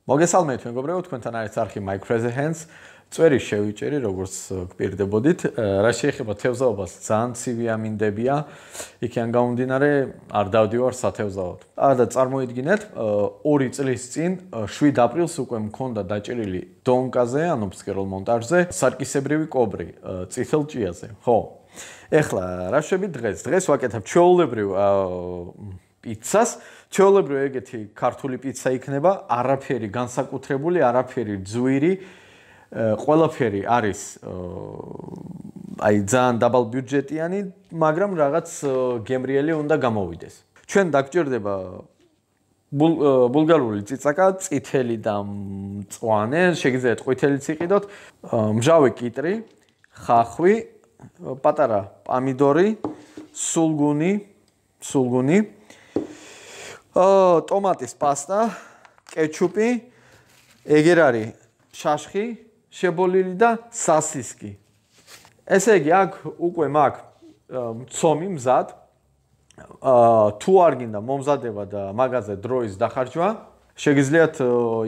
მოგესალმებით მეგობრებო, თქვენთან არის არხი Mike Hands. წვერი შევიჭერი, როგორც გპირდებოდით, რა შეეხება თევზაობას, ძალიან ცივი ამინდებია. იქიდან გამომდინარე, არ დავდივარ სათევზაოდ. და წარმოიდგინეთ, 2 წლის წინ 7 აპრილს უკვე მქონდა დაჭერილი დონკაზე, ანუ ფსკერულ მონტაჟზე, სარკისებრივი კობრი, წითელ ჭიაზე. ხო. ეხლა რა შვებით დღეს? დღეს ვაკეთებ ჩვეულებრივ პიცას. ჩვეულებრივ ეგეთი ქართული პიცა იქნება, არაფერი განსაკუთრებული, არაფერი ძვირი. ყველაფერი არის აი ძალიან დაბალ ბიუჯეტიანი, მაგრამ რაღაც გემრიელი უნდა გამოვიდეს. ჩვენ დაგჭირდება ბულგარული ციცაკა, წითელი და მწვანე, შეგიძლიათ ყვითელიც იყიდოთ, მჟავე კიტრი, ხახვი, პატარა პამიდორი, სულგუნი, ტომატის პასტა, კეჩუპი, ეგერ არის შაშხი, შებოლილი და სასისკი. ესე იგი, აქ უკვე მაქვს მცომი მზად. თუ არ გინდა მომზადება და მაგაზე დროის დახარჯვა, შეგიძლიათ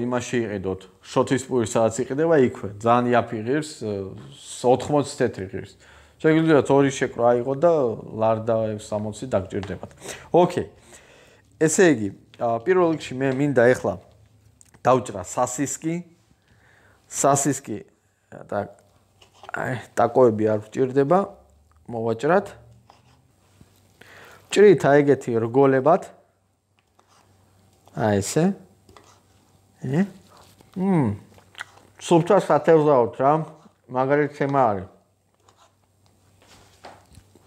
იმაში იყიდოთ, შოთისპური სადაც იყიდება იქვე. ძალიან იაფი ღირს, 80 თეთრი ღირს. შეგიძლიათ 2 შეკრა აიღოთ და ლარდა 60 დაგჭირდებათ. ოკეი. ესე იგი, პირველ რიგში მე მინდა ეხლა დავჭრა სასისკი. სასისკი და ტაკოები არ ვჭირდება, მოვაჭრათ. ვჭრით ეგეთი რგოლებად. აი ესე. სუფთა სათევზაოდ რა, მაგარი თემა არის.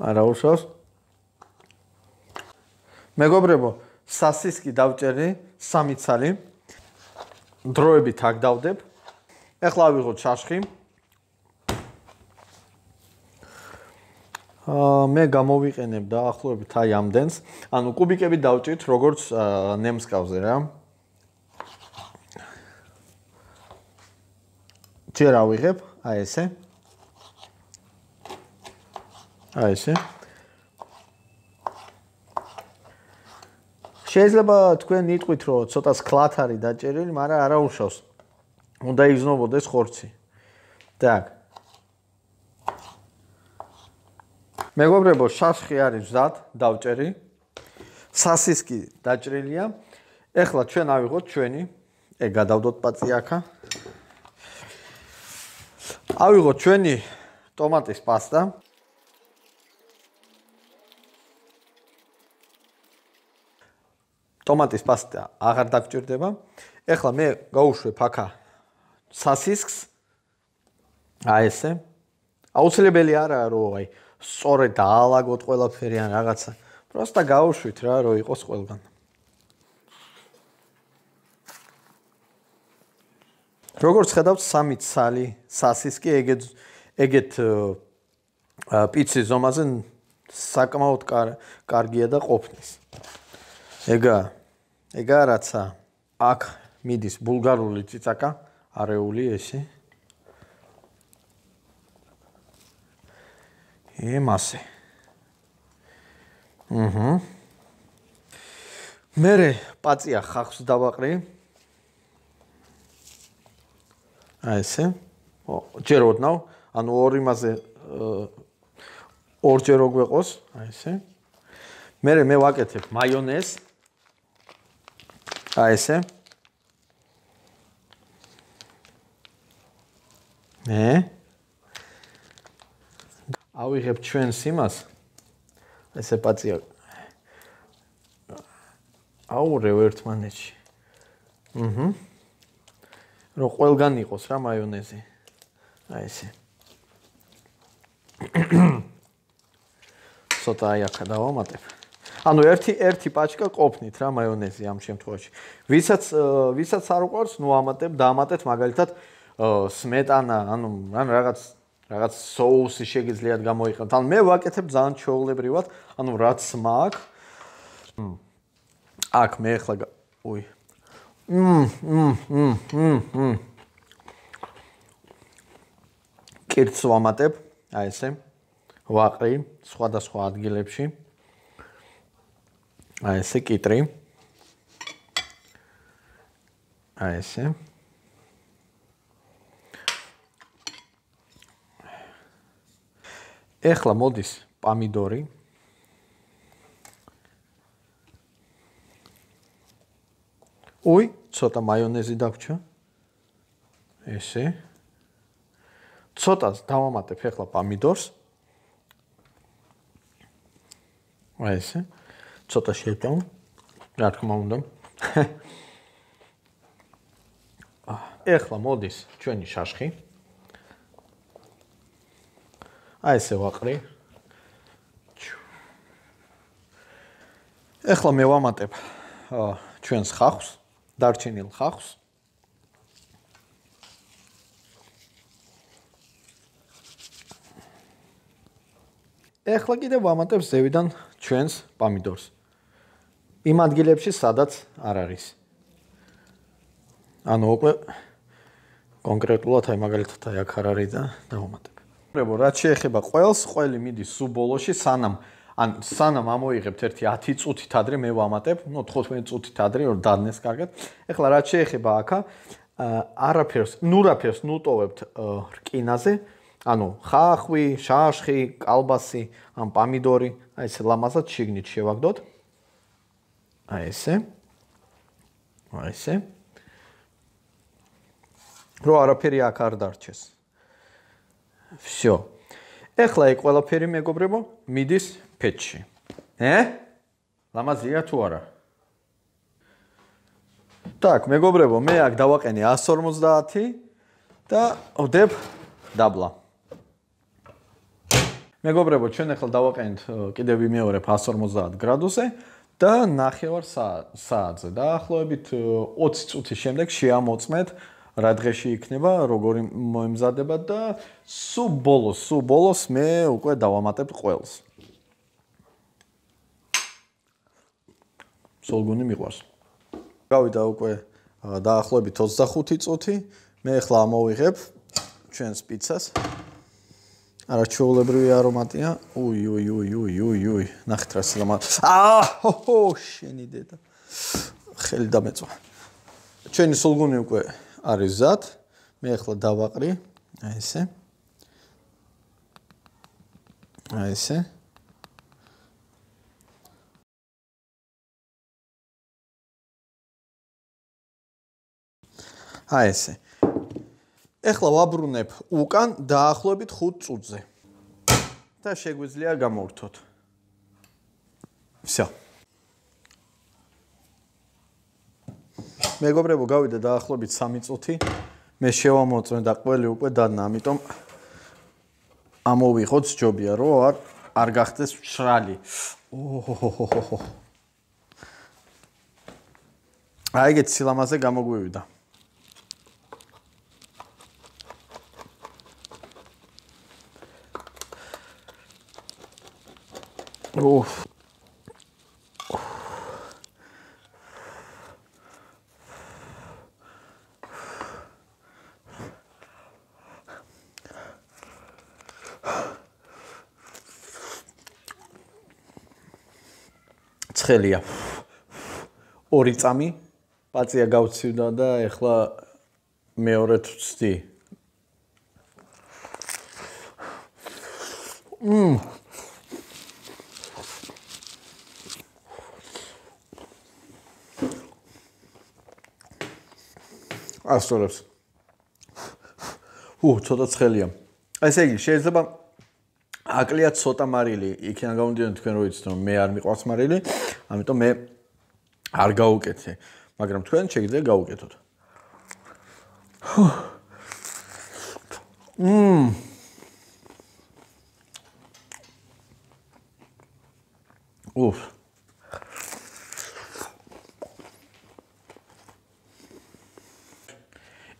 არა უშავს. მეგობრებო, სასისკი დავჭერი 3 ცალი. დროებით აქ დავდებ. ეხლა ავიღოთ შაშხი. მე გამოვიყენებ დაახლოებით აი ამდენს. ანუ კუბიკები დავჭირთ როგორც ნემსკავზე რა. ჯერ ავიღებ, აი ესე. აი ესე. შეიძლება თქვენ იტყვით, რომ ცოტა სკლათ არის დაჭერილი, მაგრამ არა უშავს. უნდა იგზნობოდეს ხორცი. так. მეგობრებო, შაშხი არის მზად, დავჭერი. სასისკი დაჭრილია. ეხლა ჩვენ ავიღოთ ჩვენი, გადავდოთ პაწი აქა. ავიღოთ ჩვენი ტომატის პასტა. ტომატის პასტა აღარ დაგჭირდება. ეხლა მე გავუშვებ აქა სასისკს. აი ესე. აუცილებელი არაა რომ აი სწორედ დაალაგოთ ყველაფერი ან რაღაცა. პროსტა გავუშვით რა, რომ იყოს ყველგან. როგორც ხედავთ, 3 ცალი სასისკი ეგეთ პიცის ზომაზე საკმაოდ კარგია და ყოფნის. ეგა რაცა აქ მიდის ბულგარული ციცაკა, არეული ესე. მასე. მერე პაწია ხახვს დავაყრი. აი ესე. ჯერ ოდნავ, ანუ 2 მასე 2 ჯერ გვეყოს, აი ესე. მერე მე ვაკეთებ მაიონეზს. აი ესე. ავიღებ ჩვენს იმას. ესე პაწია. აურევ ერთმანეთში. რომ ყველგან იყოს რა მაიონეზი. აი ესე. ცოტა აი აქა დავამატებ. ანუ ერთი პაჩკა ყოფნით რა მაიონეზი ამ შემთხვევაში. ვისაც არ უყვარს, ნუ დაამატეთ მაგალითად სმეტანა, ანუ რაღაც соуსი შეგიძლიათ გამოიყენოთ. ან მე ვაკეთებ ძალიან ჩვეულებრივად, ანუ რაც მაქვს. აქ მე ახლა კირცს ვამატებ, აი ესე. ვაყრი სხვადასხვა ადგილებში. აი ესე კიტრი. აი ესე. ეხლა მოდის პამიდორი. ой, ცოტა მაიონეზი დაგვრჩა. ესე. ცოტას დავამატებ ეხლა პამიდორს. აი ესე. ცოტა შევტოვ. რა თქმა უნდა. ეხლა მოდის ჩვენი შაშხი. აი ესე ვაყრი. ეხლა მე ვამატებ ჩვენს ხახს, დარჩენილ ხახს. ეხლა კიდევ ვამატებ ზევიდან ჩვენს პამიდორს. იმ ადგილებში, სადაც არ არის. ანუ უკვე კონკრეტულად აი მაგალითად აი აქ არ არის და დავამატებ. რაც შეეხება ყველს, ყველი მიდის სულ ბოლოში, სანამ ამოიღებთ ერთი 10 წუთით ადრე მე ვამატებ, 15 წუთით ადრე რომ დადნეს კარგად. ეხლა რაც შეეხება აქა, ნურაფერს ნუტოვებთ რკინაზე, ანუ ხახვი, შაშხი, კალბასი, ან პამიდორი, აი ესე ლამაზად შიგნით შევაგდოთ. აი ესე. აი ესე. რო არაფერი აქ არ დარჩეს. всё. ეხლა ეგ ყველაფერი მეგობრებო მიდის ფეთში. ლამაზია თუ არა? так, მეგობრებო, მე აქ დავაყენე 150 და ვდებ დაბლა. მეგობრებო, ჩვენ ახლა დავაყენეთ კიდევ ვიმეორებ 150 გრადუსზე და 9 საათზე. დაახლოებით 20 წუთის შემდეგ შეამოწმეთ რა დღეში იქნება, როგორი მოემზადება და სულ ბოლოს მე უკვე დავამატებ ყველს. სულგუნი მიყვარს. გავიდა უკვე დაახლოებით 25 წუთი. მე ახლა ამოვიღებ ჩვენს პიცას. არაჩვეულებრივი არომატია. უი. ნახეთ რა სილამაზე. შენი დედა. ხელი დამეწვა. ჩვენი სულგუნი უკვე არის მზად. მე ახლა დავაყრი. აი ესე. აი ესე. აი ესე. ეხლა ვაბრუნებ უკან დაახლოებით 5 წუთზე. და შეგვიძლია გამოვრთოთ. всё. მეგობრებო, გავიდა დაახლოებით 3 წუთი. მე შევამოწმე და ყველი უკვე დადნა, ამიტომ ამოვიღოთ ჯობია, რომ არ გახდეს მშრალი. აი ეგეთ სილამაზე გამოგვივიდა. ცხელია. 2 წამი პაწია გავცივდა და ეხლა მეორედ ვცდი. ასწორებს. ცოტა ცხელია. ესე იგი, შეიძლება აკლიათ ცოტა მარილი, იქიდან გამომდინარე თქვენ რო იცით რომ მე არ მიყვარს მარილი, ამიტომ მე არ გავუკეთე, მაგრამ თქვენ შეგიძლიათ გაუკეთოთ.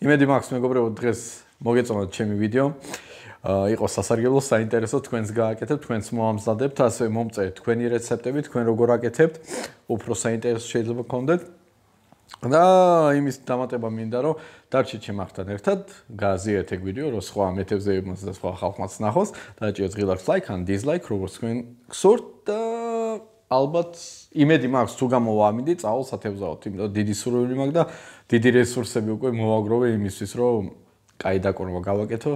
იმედი მაქვს მეგობრებო, დღეს მოგეწონათ ჩემი ვიდეო. იყო სასარგებლო, საინტერესო, თქვენს გააკეთებთ, თქვენს მოამზადებთ, ასე მომწერეთ თქვენი რეცეპტები, თქვენ როგორ აკეთებთ, უფრო საინტერესო შეიძლება გქონდეთ. და იმის დამატება მინდა, რომ დარჩით ჩემთან ერთად, გააზიარეთ ეგ ვიდეო, რომ სხვა მეთევზეებმაც და სხვა ხალხმაც ნახოს, დააჭირეთ ღილაკს ლაიქ ან დიზლაიქ, როგორც თქვენ გსურთ და ალბათ იმედი მაქვს თუ გამოვაამინდი, წავალ სათევზაოდ, იმიტომ რომ დიდი სურვილი მაქვს და დიდი რესურსები უკვე მოვაგროვე იმისთვის, რომ კაი დაკორმა გავაკეთო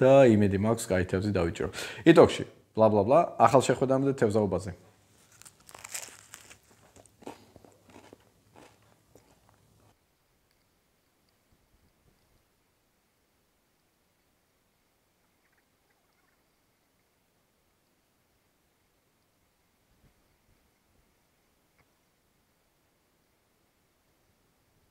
და იმედი მაქვს კაი თევზი დავიჭირო. იტოქში, ბლა ბლა ბლა, ახალ შეხვედრამდე თევზაობაზე.